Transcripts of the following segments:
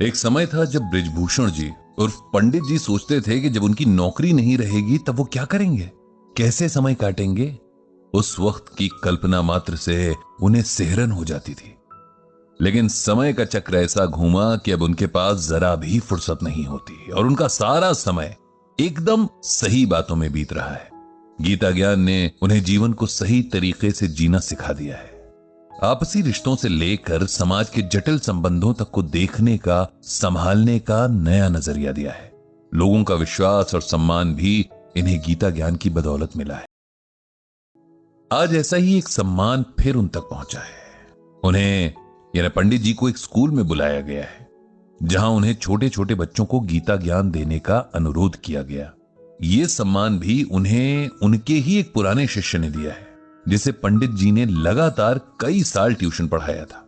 एक समय था जब बृजभूषण जी उर्फ पंडित जी सोचते थे कि जब उनकी नौकरी नहीं रहेगी तब वो क्या करेंगे, कैसे समय काटेंगे। उस वक्त की कल्पना मात्र से उन्हें सिहरन हो जाती थी। लेकिन समय का चक्र ऐसा घूमा कि अब उनके पास जरा भी फुर्सत नहीं होती और उनका सारा समय एकदम सही बातों में बीत रहा है। गीता ज्ञान ने उन्हें जीवन को सही तरीके से जीना सिखा दिया है। आपसी रिश्तों से लेकर समाज के जटिल संबंधों तक को देखने का, संभालने का नया नजरिया दिया है। लोगों का विश्वास और सम्मान भी इन्हें गीता ज्ञान की बदौलत मिला है। आज ऐसा ही एक सम्मान फिर उन तक पहुंचा है। उन्हें यानी पंडित जी को एक स्कूल में बुलाया गया है जहां उन्हें छोटे छोटे बच्चों को गीता ज्ञान देने का अनुरोध किया गया। यह सम्मान भी उन्हें उनके ही एक पुराने शिष्य ने दिया है जिसे पंडित जी ने लगातार कई साल ट्यूशन पढ़ाया था।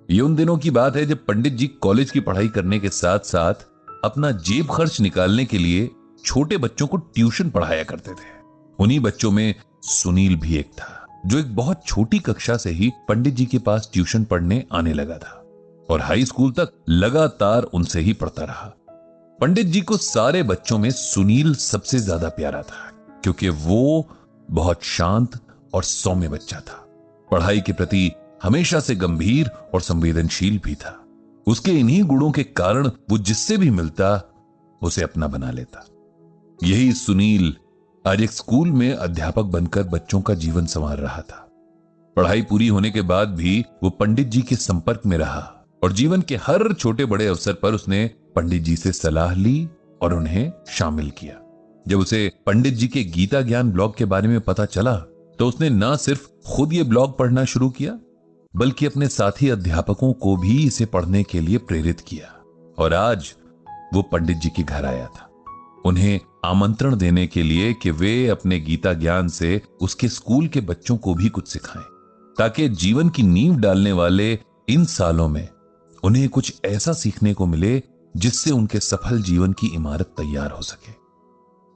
ये उन दिनों की बात है जब पंडित जी कॉलेज की पढ़ाई करने के साथ साथ अपना जेब खर्च निकालने के लिए छोटे बच्चों को ट्यूशन पढ़ाया करते थे। उन्हीं बच्चों में सुनील भी एक था जो एक बहुत छोटी कक्षा से ही पंडित जी के पास ट्यूशन पढ़ने आने लगा था और हाई स्कूल तक लगातार उनसे ही पढ़ता रहा। पंडित जी को सारे बच्चों में सुनील सबसे ज्यादा प्यारा था क्योंकि वो बहुत शांत और सौम्य बच्चा था। पढ़ाई के प्रति हमेशा से गंभीर और संवेदनशील भी था। उसके इन्हीं गुणों के कारण वो जिससे भी मिलता उसे अपना बना लेता। यही सुनील आज एक स्कूल में अध्यापक बनकर बच्चों का जीवन संवार रहा था। पढ़ाई पूरी होने के बाद भी वो पंडित जी के संपर्क में रहा और जीवन के हर छोटे बड़े अवसर पर उसने पंडित जी से सलाह ली और उन्हें शामिल किया। जब उसे पंडित जी के गीता ज्ञान ब्लॉग के बारे में पता चला तो उसने न सिर्फ खुद ये ब्लॉग पढ़ना शुरू किया बल्कि अपने साथी अध्यापकों को भी इसे पढ़ने के लिए प्रेरित किया। और आज वो पंडित जी के घर आया था उन्हें आमंत्रण देने के लिए कि वे अपने गीता ज्ञान से उसके स्कूल के बच्चों को भी कुछ सिखाएं ताकि जीवन की नींव डालने वाले इन सालों में उन्हें कुछ ऐसा सीखने को मिले जिससे उनके सफल जीवन की इमारत तैयार हो सके।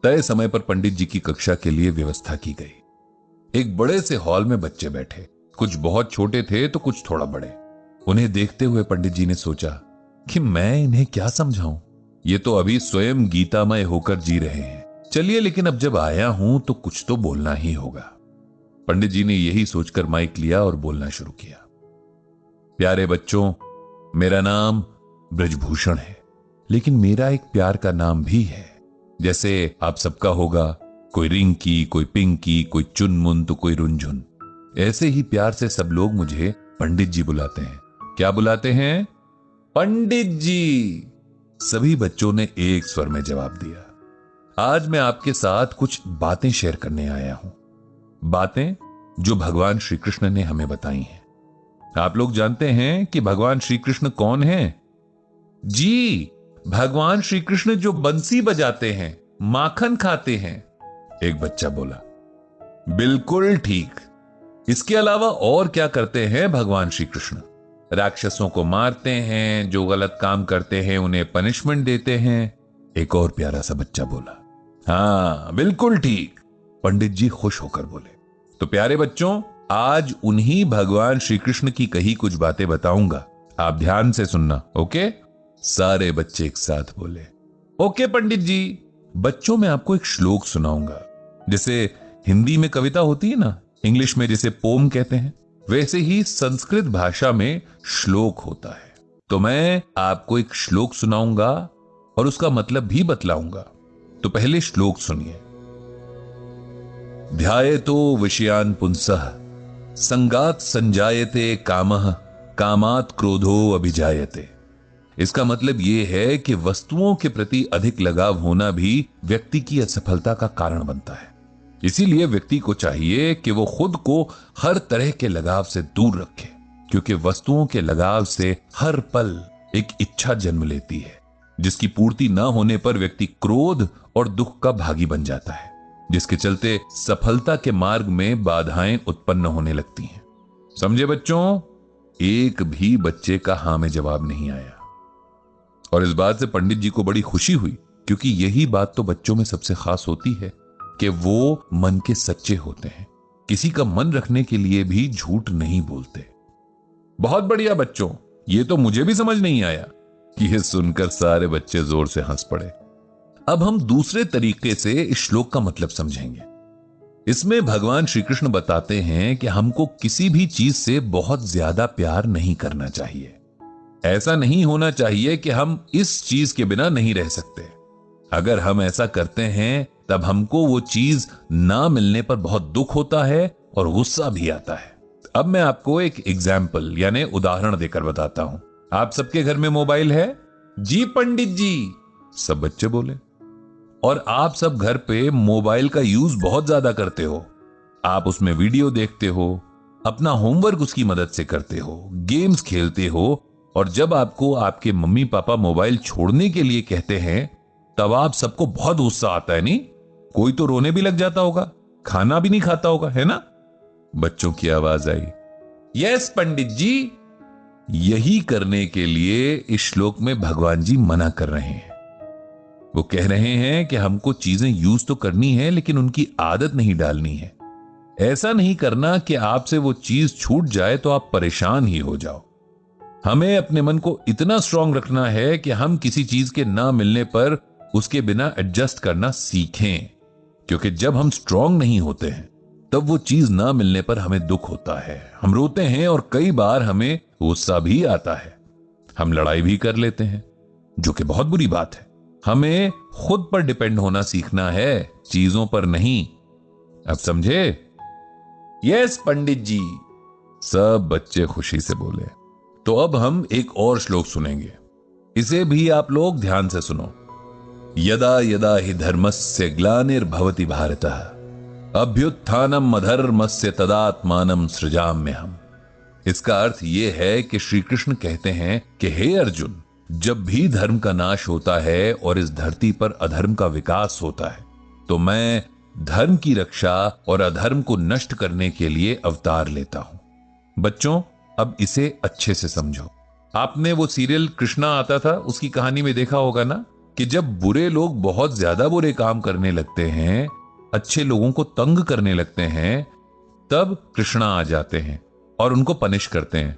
तय समय पर पंडित जी की कक्षा के लिए व्यवस्था की गई। एक बड़े से हॉल में बच्चे बैठे, कुछ बहुत छोटे थे तो कुछ थोड़ा बड़े। उन्हें देखते हुए पंडित जी ने सोचा कि मैं इन्हें क्या समझाऊं, ये तो अभी स्वयं गीतामय होकर जी रहे हैं। चलिए, लेकिन अब जब आया हूं तो कुछ तो बोलना ही होगा। पंडित जी ने यही सोचकर माइक लिया और बोलना शुरू किया। प्यारे बच्चों, मेरा नाम बृजभूषण है, लेकिन मेरा एक प्यार का नाम भी है। जैसे आप सबका होगा, कोई रिंकी, कोई पिंकी, कोई चुनमुन तो कोई रुंझुन। ऐसे ही प्यार से सब लोग मुझे पंडित जी बुलाते हैं। क्या बुलाते हैं? पंडित जी। सभी बच्चों ने एक स्वर में जवाब दिया। आज मैं आपके साथ कुछ बातें शेयर करने आया हूं, बातें जो भगवान श्री कृष्ण ने हमें बताई हैं। आप लोग जानते हैं कि भगवान श्री कृष्ण कौन हैं? जी, भगवान श्री कृष्ण जो बंसी बजाते हैं, माखन खाते हैं। एक बच्चा बोला। बिल्कुल ठीक। इसके अलावा और क्या करते हैं भगवान श्री कृष्ण? राक्षसों को मारते हैं, जो गलत काम करते हैं उन्हें पनिशमेंट देते हैं। एक और प्यारा सा बच्चा बोला। हाँ, बिल्कुल ठीक। पंडित जी खुश होकर बोले। तो प्यारे बच्चों, आज उन्हीं भगवान श्री कृष्ण की कही कुछ बातें बताऊंगा। आप ध्यान से सुनना, ओके? सारे बच्चे एक साथ बोले, ओके पंडित जी। बच्चों, मैं आपको एक श्लोक सुनाऊंगा। जैसे हिंदी में कविता होती है ना, इंग्लिश में जिसे पोम कहते हैं, वैसे ही संस्कृत भाषा में श्लोक होता है। तो मैं आपको एक श्लोक सुनाऊंगा और उसका मतलब भी बतलाऊंगा। तो पहले श्लोक सुनिए। ध्यायतो विषयान पुंसः संगात संजायते कामः कामात क्रोधो अभिजायते। इसका मतलब यह है कि वस्तुओं के प्रति अधिक लगाव होना भी व्यक्ति की असफलता का कारण बनता है। इसीलिए व्यक्ति को चाहिए कि वो खुद को हर तरह के लगाव से दूर रखे, क्योंकि वस्तुओं के लगाव से हर पल एक इच्छा जन्म लेती है जिसकी पूर्ति न होने पर व्यक्ति क्रोध और दुख का भागी बन जाता है, जिसके चलते सफलता के मार्ग में बाधाएं उत्पन्न होने लगती हैं। समझे बच्चों? एक भी बच्चे का हां में जवाब नहीं आया और इस बात से पंडित जी को बड़ी खुशी हुई, क्योंकि यही बात तो बच्चों में सबसे खास होती है कि वो मन के सच्चे होते हैं, किसी का मन रखने के लिए भी झूठ नहीं बोलते। बहुत बढ़िया बच्चों, ये तो मुझे भी समझ नहीं आया, यह सुनकर सारे बच्चे जोर से हंस पड़े। अब हम दूसरे तरीके से इस श्लोक का मतलब समझेंगे। इसमें भगवान श्री कृष्ण बताते हैं कि हमको किसी भी चीज से बहुत ज्यादा प्यार नहीं करना चाहिए। ऐसा नहीं होना चाहिए कि हम इस चीज के बिना नहीं रह सकते। अगर हम ऐसा करते हैं तब हमको वो चीज ना मिलने पर बहुत दुख होता है और गुस्सा भी आता है। अब मैं आपको एक एग्जाम्पल यानी उदाहरण देकर बताता हूं। आप सबके घर में मोबाइल है? जी पंडित जी, सब बच्चे बोले। और आप सब घर पे मोबाइल का यूज बहुत ज्यादा करते हो। आप उसमें वीडियो देखते हो, अपना होमवर्क उसकी मदद से करते हो, गेम्स खेलते हो, और जब आपको आपके मम्मी पापा मोबाइल छोड़ने के लिए कहते हैं तब आप सबको बहुत गुस्सा आता है, नहीं? कोई तो रोने भी लग जाता होगा, खाना भी नहीं खाता होगा, है ना? बच्चों की आवाज आई, यस पंडित जी। यही करने के लिए इस श्लोक में भगवान जी मना कर रहे हैं। वो कह रहे हैं कि हमको चीजें यूज तो करनी है लेकिन उनकी आदत नहीं डालनी है। ऐसा नहीं करना कि आपसे वो चीज छूट जाए तो आप परेशान ही हो जाओ। हमें अपने मन को इतना स्ट्रांग रखना है कि हम किसी चीज के ना मिलने पर उसके बिना एडजस्ट करना सीखें, क्योंकि जब हम स्ट्रांग नहीं होते हैं तब वो चीज ना मिलने पर हमें दुख होता है, हम रोते हैं और कई बार हमें गुस्सा भी आता है। हम लड़ाई भी कर लेते हैं, जो कि बहुत बुरी बात है। हमें खुद पर डिपेंड होना सीखना है, चीजों पर नहीं। अब समझे? यस पंडित जी, सब बच्चे खुशी से बोले। तो अब हम एक और श्लोक सुनेंगे, इसे भी आप लोग ध्यान से सुनो। यदा यदा हि धर्मस्य ग्लानिर्भवति भारतः अभ्युत्थानम अधर्मस्य तदात्मानं सृजाम्यहम्। इसका अर्थ यह है कि श्री कृष्ण कहते हैं कि हे अर्जुन, जब भी धर्म का नाश होता है और इस धरती पर अधर्म का विकास होता है तो मैं धर्म की रक्षा और अधर्म को नष्ट करने के लिए अवतार लेता हूं। बच्चों, अब इसे अच्छे से समझो। आपने वो सीरियल कृष्णा आता था, उसकी कहानी में देखा होगा ना कि जब बुरे लोग बहुत ज्यादा बुरे काम करने लगते हैं, अच्छे लोगों को तंग करने लगते हैं, तब कृष्णा आ जाते हैं और उनको पनिश करते हैं।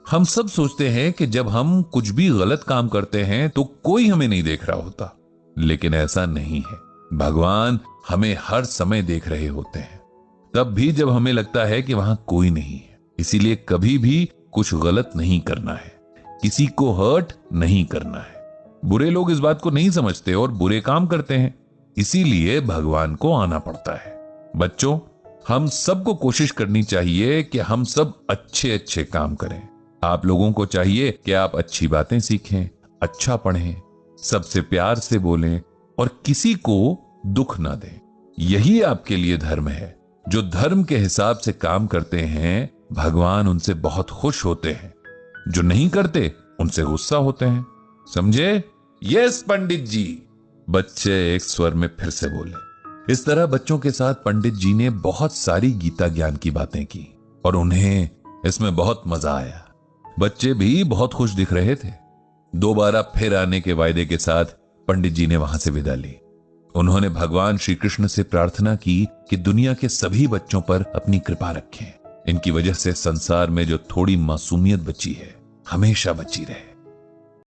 हम सब सोचते हैं कि जब हम कुछ भी गलत काम करते हैं तो कोई हमें नहीं देख रहा होता, लेकिन ऐसा नहीं है। भगवान हमें हर समय देख रहे होते हैं, तब भी जब हमें लगता है कि वहां कोई नहीं है। इसीलिए कभी भी कुछ गलत नहीं करना है, किसी को हर्ट नहीं करना है। बुरे लोग इस बात को नहीं समझते और बुरे काम करते हैं, इसीलिए भगवान को आना पड़ता है। बच्चों, हम सबको कोशिश करनी चाहिए कि हम सब अच्छे अच्छे काम करें। आप लोगों को चाहिए कि आप अच्छी बातें सीखें, अच्छा पढ़ें, सबसे प्यार से बोलें और किसी को दुख ना दें। यही आपके लिए धर्म है। जो धर्म के हिसाब से काम करते हैं, भगवान उनसे बहुत खुश होते हैं। जो नहीं करते, उनसे गुस्सा होते हैं। समझे? यस पंडित जी, बच्चे एक स्वर में फिर से बोले। इस तरह बच्चों के साथ पंडित जी ने बहुत सारी गीता ज्ञान की बातें की और उन्हें इसमें बहुत मजा आया। बच्चे भी बहुत खुश दिख रहे थे। दोबारा फिर आने के वायदे के साथ पंडित जी ने वहां से विदा ली। उन्होंने भगवान श्री कृष्ण से प्रार्थना की कि दुनिया के सभी बच्चों पर अपनी कृपा रखें। इनकी वजह से संसार में जो थोड़ी मासूमियत बची है, हमेशा बची रहे।